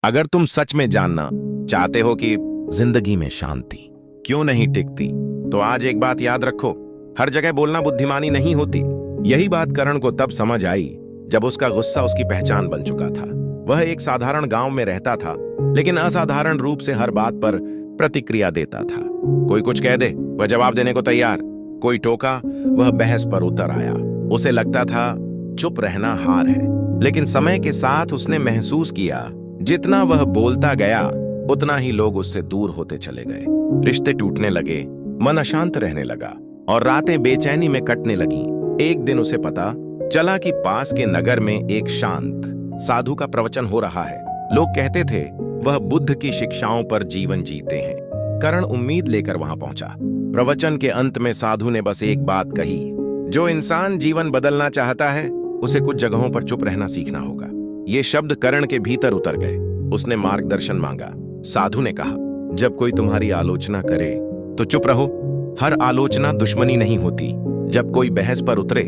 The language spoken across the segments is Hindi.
अगर तुम सच में जानना चाहते हो कि जिंदगी में शांति क्यों नहीं टिकती, तो आज एक बात याद रखो। हर जगह बोलना बुद्धिमानी नहीं होती। यही बात करण को तब समझ आई जब उसका गुस्सा उसकी पहचान बन चुका था। वह एक साधारण गांव में रहता था, लेकिन असाधारण रूप से हर बात पर प्रतिक्रिया देता था। कोई कुछ कह दे, वह जवाब देने को तैयार। कोई टोका, वह बहस पर उतर आया। उसे लगता था चुप रहना हार है, लेकिन समय के साथ उसने महसूस किया जितना वह बोलता गया उतना ही लोग उससे दूर होते चले गए। रिश्ते टूटने लगे, मन अशांत रहने लगा और रातें बेचैनी में कटने लगीं। एक दिन उसे पता चला कि पास के नगर में एक शांत साधु का प्रवचन हो रहा है। लोग कहते थे वह बुद्ध की शिक्षाओं पर जीवन जीते हैं। करण उम्मीद लेकर वहां पहुंचा। प्रवचन के अंत में साधु ने बस एक बात कही, जो इंसान जीवन बदलना चाहता है उसे कुछ जगहों पर चुप रहना सीखना होगा। ये शब्द करण के भीतर उतर गए। उसने मार्गदर्शन मांगा। साधु ने कहा, जब कोई तुम्हारी आलोचना करे तो चुप रहो। हर आलोचना दुश्मनी नहीं होती। जब कोई बहस पर उतरे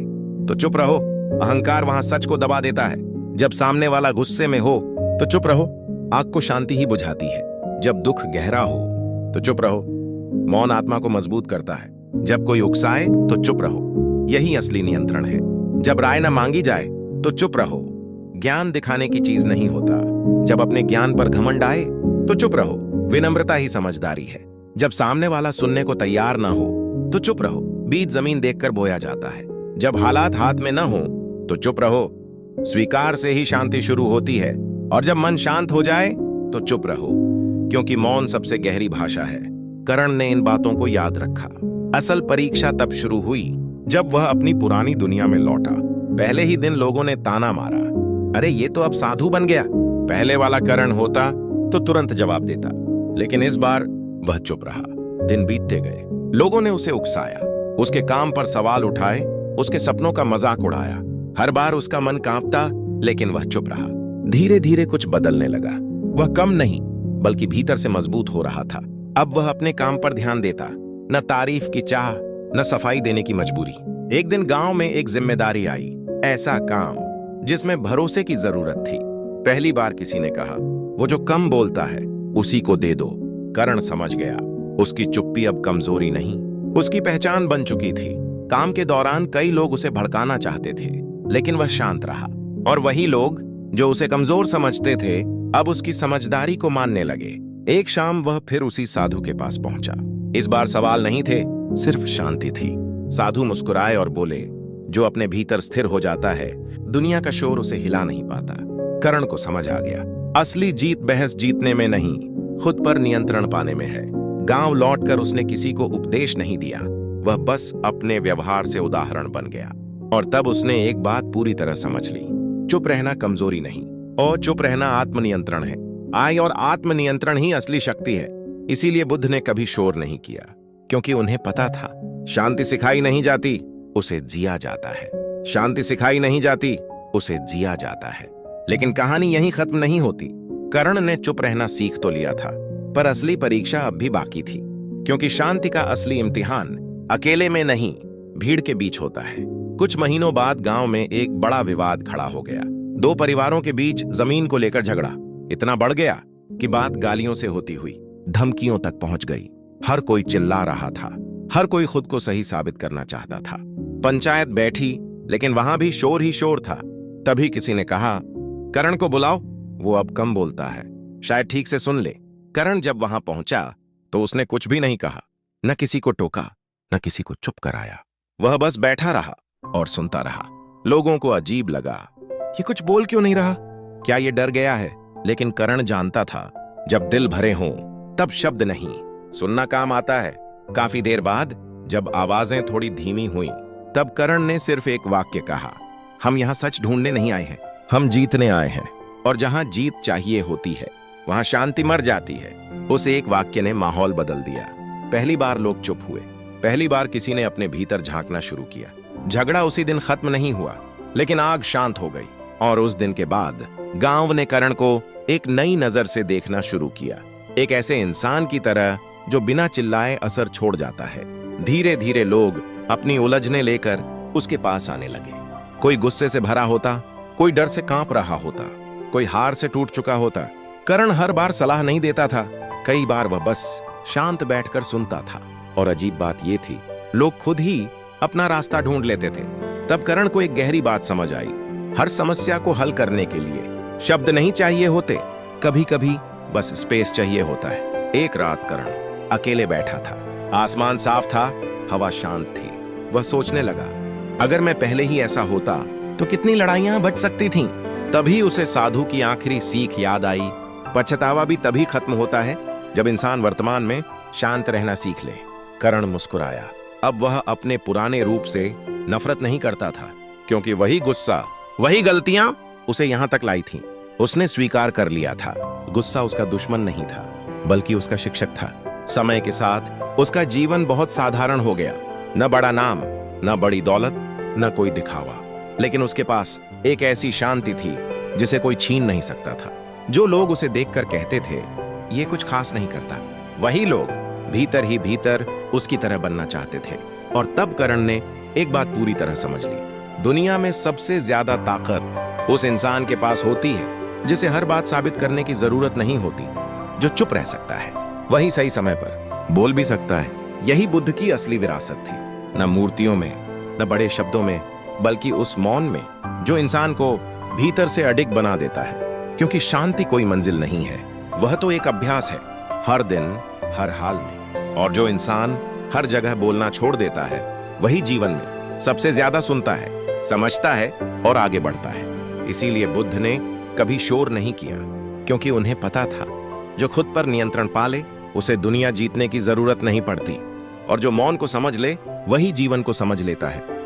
तो चुप रहो। अहंकार वहां सच को दबा देता है। जब सामने वाला गुस्से में हो तो चुप रहो। आग को शांति ही बुझाती है। जब दुख गहरा हो तो चुप रहो। मौन आत्मा को मजबूत करता है। जब कोई उकसाए तो चुप रहो। यही असली नियंत्रण है। जब राय न मांगी जाए तो चुप रहो। ज्ञान दिखाने की चीज नहीं होता। जब अपने ज्ञान पर घमंड आए तो चुप रहो। विनम्रता ही समझदारी है। जब सामने वाला सुनने को तैयार ना हो तो चुप रहो। बीज जमीन देखकर बोया जाता है। जब हालात हाथ में न हो तो चुप रहो। स्वीकार से ही शांति शुरू होती है। और जब मन शांत हो जाए तो चुप रहो, क्योंकि मौन सबसे गहरी भाषा है। करण ने इन बातों को याद रखा। असल परीक्षा तब शुरू हुई जब वह अपनी पुरानी दुनिया में लौटा। पहले ही दिन लोगों ने ताना मारा, अरे ये तो अब साधु बन गया। पहले वाला करण होता तो तुरंत जवाब देता, लेकिन इस बार वह चुप रहा। दिन बीतते गए। लोगों ने उसे उकसाया, उसके काम पर सवाल उठाए, उसके सपनों का मजाक उड़ाया। हर बार उसका मन कांपता, लेकिन वह चुप रहा। धीरे धीरे कुछ बदलने लगा। वह कम नहीं बल्कि भीतर से मजबूत हो रहा था। अब वह अपने काम पर ध्यान देता, न तारीफ की चाह, न सफाई देने की मजबूरी। एक दिन गांव में एक जिम्मेदारी आई, ऐसा काम जिसमें भरोसे की जरूरत थी। पहली बार किसी ने कहा, वो जो कम बोलता है उसी को दे दो। करण समझ गया, उसकी चुप्पी अब कमजोरी नहीं, उसकी पहचान बन चुकी थी। काम के दौरान कई लोग उसे भड़काना चाहते थे, लेकिन वह शांत रहा। और वही लोग जो उसे कमजोर समझते थे अब उसकी समझदारी को मानने लगे। एक शाम वह फिर उसी साधु के पास पहुंचा। इस बार सवाल नहीं थे, सिर्फ शांति थी। साधु मुस्कुराए और बोले, जो अपने भीतर स्थिर हो जाता है दुनिया का शोर उसे हिला नहीं पाता। करण को समझ आ गया, असली जीत बहस जीतने में नहीं, खुद पर नियंत्रण पाने में है। गांव लौटकर उसने किसी को उपदेश नहीं दिया, वह बस अपने व्यवहार से उदाहरण बन गया। और तब उसने एक बात पूरी तरह समझ ली, चुप रहना कमजोरी नहीं, और चुप रहना आत्मनियंत्रण है। और आत्मनियंत्रण ही असली शक्ति है। इसीलिए बुद्ध ने कभी शोर नहीं किया, क्योंकि उन्हें पता था शांति सिखाई नहीं जाती, उसे जिया जाता है। शांति सिखाई नहीं जाती, उसे जिया जाता है। लेकिन कहानी यहीं खत्म नहीं होती। करण ने चुप रहना सीख तो लिया था, पर असली परीक्षा अब भी बाकी थी, क्योंकि शांति का असली इम्तिहान अकेले में नहीं, भीड़ के बीच होता है। कुछ महीनों बाद गांव में एक बड़ा विवाद खड़ा हो गया। दो परिवारों के बीच जमीन को लेकर झगड़ा इतना बढ़ गया कि बात गालियों से होती हुई धमकियों तक पहुंच गई। हर कोई चिल्ला रहा था, हर कोई खुद को सही साबित करना चाहता था। पंचायत बैठी, लेकिन वहां भी शोर ही शोर था। तभी किसी ने कहा, करण को बुलाओ, वो अब कम बोलता है, शायद ठीक से सुन ले। करण जब वहां पहुंचा तो उसने कुछ भी नहीं कहा, न किसी को टोका, न किसी को चुप कराया। वह बस बैठा रहा और सुनता रहा। लोगों को अजीब लगा, ये कुछ बोल क्यों नहीं रहा? क्या ये डर गया है? लेकिन करण जानता था, जब दिल भरे हों तब शब्द नहीं, सुनना काम आता है। काफी देर बाद जब आवाजें थोड़ी धीमी हुईं, तब करण ने सिर्फ एक वाक्य कहा, हम यहां सच ढूंढने नहीं आए हैं, हम जीतने आए हैं। और जहां जीत चाहिए होती है वहां शांति मर जाती है। उस एक वाक्य ने माहौल बदल दिया। पहली बार लोग चुप हुए। पहली बार किसी ने अपने भीतर झांकना शुरू किया। झगड़ा उसी दिन खत्म नहीं हुआ, लेकिन आग शांत हो गई। और उस दिन के बाद गांव ने करण को एक नई नजर से देखना शुरू किया, एक ऐसे इंसान की तरह जो बिना चिल्लाए असर छोड़ जाता है। धीरे धीरे लोग अपनी उलझने लेकर उसके पास आने लगे। कोई गुस्से से भरा होता, कोई डर से कांप रहा होता, कोई हार से टूट चुका होता, करण हर बार सलाह नहीं देता था, कई बार वह बस शांत बैठकर सुनता था। और अजीब बात यह थी, लोग खुद ही अपना रास्ता ढूंढ लेते थे। तब करण को एक गहरी बात समझ आई, हर समस्या को हल करने के लिए शब्द नहीं चाहिए होते, कभी कभी बस स्पेस चाहिए होता है। एक रात करण अकेले बैठा था, आसमान साफ था, हवा शांत थी। वह सोचने लगा, अगर मैं पहले ही ऐसा होता तो कितनी लड़ाइयां बच सकती थीं। तभी उसे साधु की आखिरी सीख याद आई, पछतावा भी तभी खत्म होता है जब इंसान वर्तमान में शांत रहना सीख ले। करण मुस्कुराया। अब वह अपने पुराने रूप से नफरत नहीं करता था, क्योंकि वही गुस्सा, वही गलतियां उसे यहां तक लाई थीं। उसने स्वीकार कर लिया था, गुस्सा उसका दुश्मन नहीं था, बल्कि उसका शिक्षक था। समय के साथ उसका जीवन बहुत साधारण हो गया, न बड़ा नाम, न बड़ी दौलत, न कोई दिखावा, लेकिन उसके पास एक ऐसी शांति थी जिसे कोई छीन नहीं सकता था। जो लोग उसे देखकर कहते थे ये कुछ खास नहीं करता, वही लोग भीतर ही भीतर उसकी तरह बनना चाहते थे। और तब करण ने एक बात पूरी तरह समझ ली, दुनिया में सबसे ज्यादा ताकत उस इंसान के पास होती है जिसे हर बात साबित करने की जरूरत नहीं होती, जो चुप रह सकता है, वही सही समय पर बोल भी सकता है। यही बुद्ध की असली विरासत थी, न मूर्तियों में, न बड़े शब्दों में, बल्कि उस मौन में जो इंसान को भीतर से अडिग बना देता है। क्योंकि शांति कोई मंजिल नहीं है, वह तो एक अभ्यास है, हर दिन, हर हाल में। और जो इंसान हर जगह बोलना छोड़ देता है, वही जीवन में सबसे ज्यादा सुनता है, समझता है और आगे बढ़ता है। इसीलिए बुद्ध ने कभी शोर नहीं किया, क्योंकि उन्हें पता था जो खुद पर नियंत्रण पा ले उसे दुनिया जीतने की जरूरत नहीं पड़ती, और जो मौन को समझ ले वही जीवन को समझ लेता है।